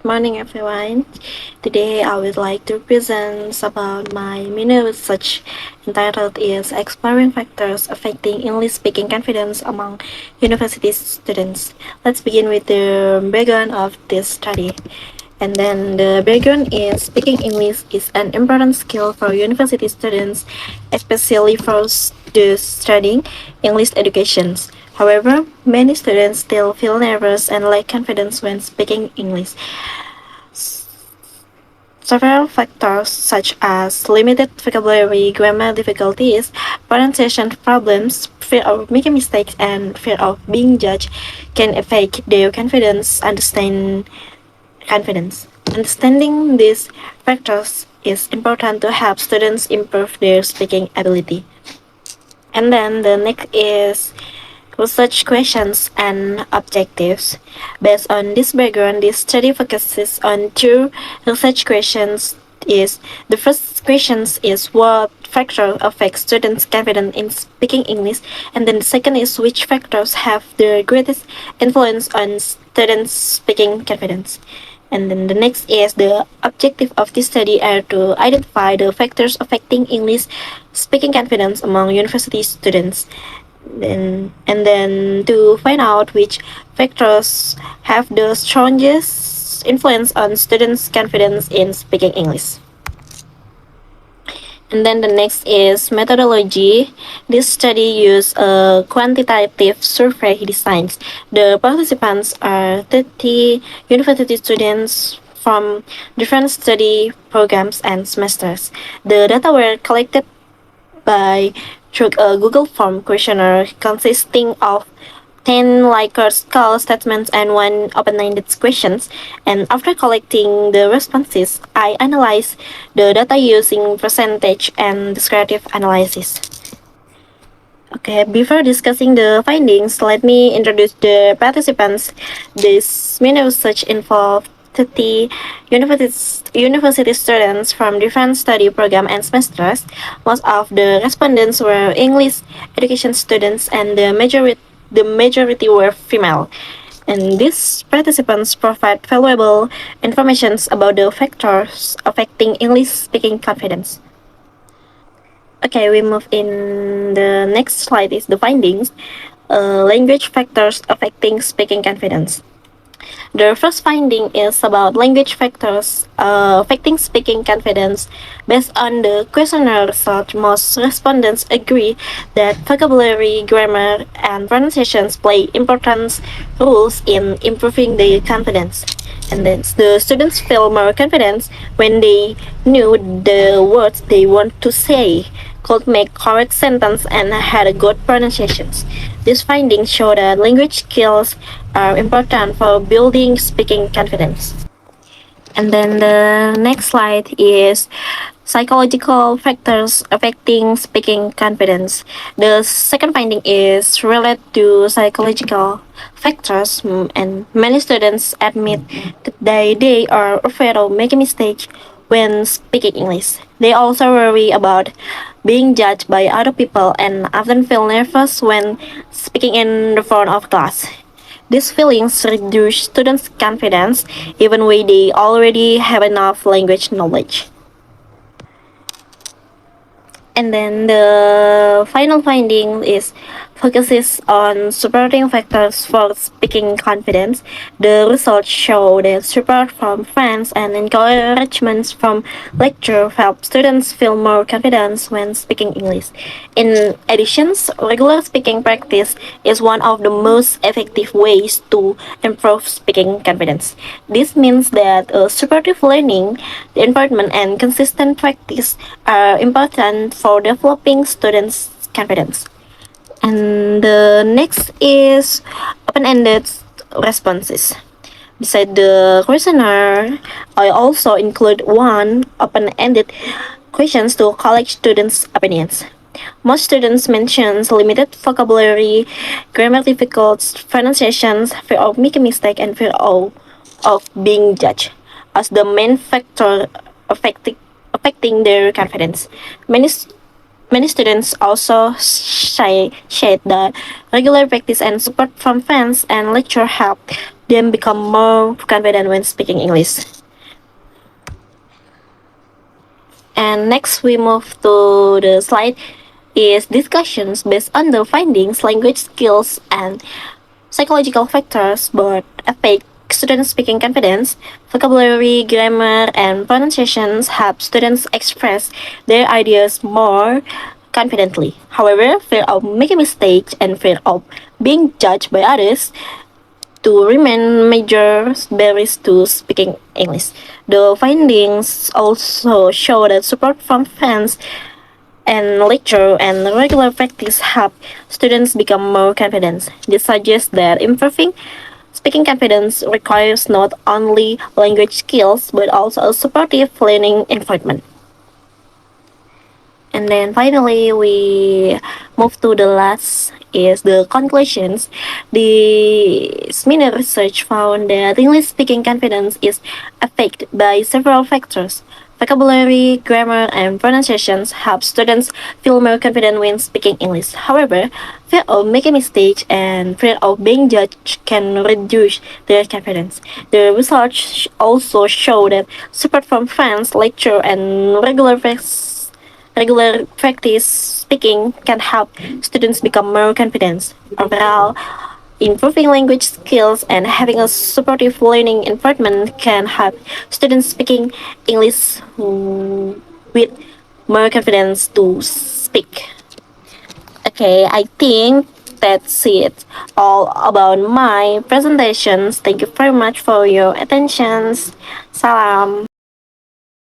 morning, everyone. Today, I would like to present about my mini research entitled is Exploring Factors Affecting English Speaking Confidence Among University Students. Let's begin with the background of this study. And then the background is speaking English is an important skill for university students, especially for those studying English educations. However, many students still feel nervous and lack confidence when speaking English. Several factors such as limited vocabulary, grammar difficulties, pronunciation problems, fear of making mistakes, and fear of being judged can affect their confidence. Understanding these factors is important to help students improve their speaking ability. And then the next is research questions and objectives. Based on this background, this study focuses on two research questions. Is the first question is what factor affects students' confidence in speaking English, and then the second is which factors have the greatest influence on students' speaking confidence. And then the next is the objective of this study are to identify the factors affecting English speaking confidence among university students. And then to find out which factors have the strongest influence on students' confidence in speaking English. And then the next is methodology. This study used a quantitative survey design. The participants are 30 university students from different study programs and semesters. The data were collected by through a Google Form questionnaire consisting of 10 Likert scale statements and 1 open-ended questions. And after collecting the responses, I analyzed the data using percentage and descriptive analysis. Okay, before discussing the findings, let me introduce the participants. This mini research involved 30 university students from different study program and semesters. Most of the respondents were English education students, and the majority were female. And these participants provide valuable information about the factors affecting English speaking confidence. Okay, we move in the next slide is the findings. Language factors affecting speaking confidence. The first finding is about language factors affecting speaking confidence. Based on the questionnaire result, most respondents agree that vocabulary, grammar, and pronunciations play important roles in improving their confidence. And then the students feel more confident when they knew the words they want to say, could make correct sentence, and had a good pronunciations. These findings show that language skills are important for building speaking confidence. And then the next slide is psychological factors affecting speaking confidence. The second finding is related to psychological factors, and many students admit that they are afraid of making mistakes when speaking English. They also worry about being judged by other people and often feel nervous when speaking in the front of class. These feelings reduce students' confidence even when they already have enough language knowledge. And then the final finding is focuses on supporting factors for speaking confidence. The results show that support from friends and encouragement from lecture help students feel more confident when speaking English. In addition, regular speaking practice is one of the most effective ways to improve speaking confidence. This means that supportive learning, the environment, and consistent practice are important for developing students' confidence. And the next is open-ended responses. Beside the questionnaire, I also include one open-ended questions to college students' opinions. Most students mention limited vocabulary, grammar difficulties, pronunciations, fear of making mistake, and fear of being judged as the main factor affecting their confidence. Many students also shared that regular practice and support from friends and lecture help them become more confident when speaking English. And next we move to the slide is discussions based on the findings, language skills, and psychological factors both affect student speaking confidence. Vocabulary, grammar, and pronunciations help students express their ideas more confidently. However, fear of making mistakes and fear of being judged by others to remain major barriers to speaking English. The findings also show that support from fans and lecture and regular practice help students become more confident. This suggests that improving speaking confidence requires not only language skills but also a supportive learning environment. And then finally, we move to the last is the conclusions. The Sminer research found that English speaking confidence is affected by several factors. Vocabulary, grammar, and pronunciations help students feel more confident when speaking English. However, fear of making mistakes and fear of being judged can reduce their confidence. The research also showed that support from friends, lecture, and regular practice speaking can help students become more confident. Overall, improving language skills and having a supportive learning environment can help students speaking English with more confidence to speak. Okay, I think that's it all about my presentations. Thank you very much for your attention. Salam.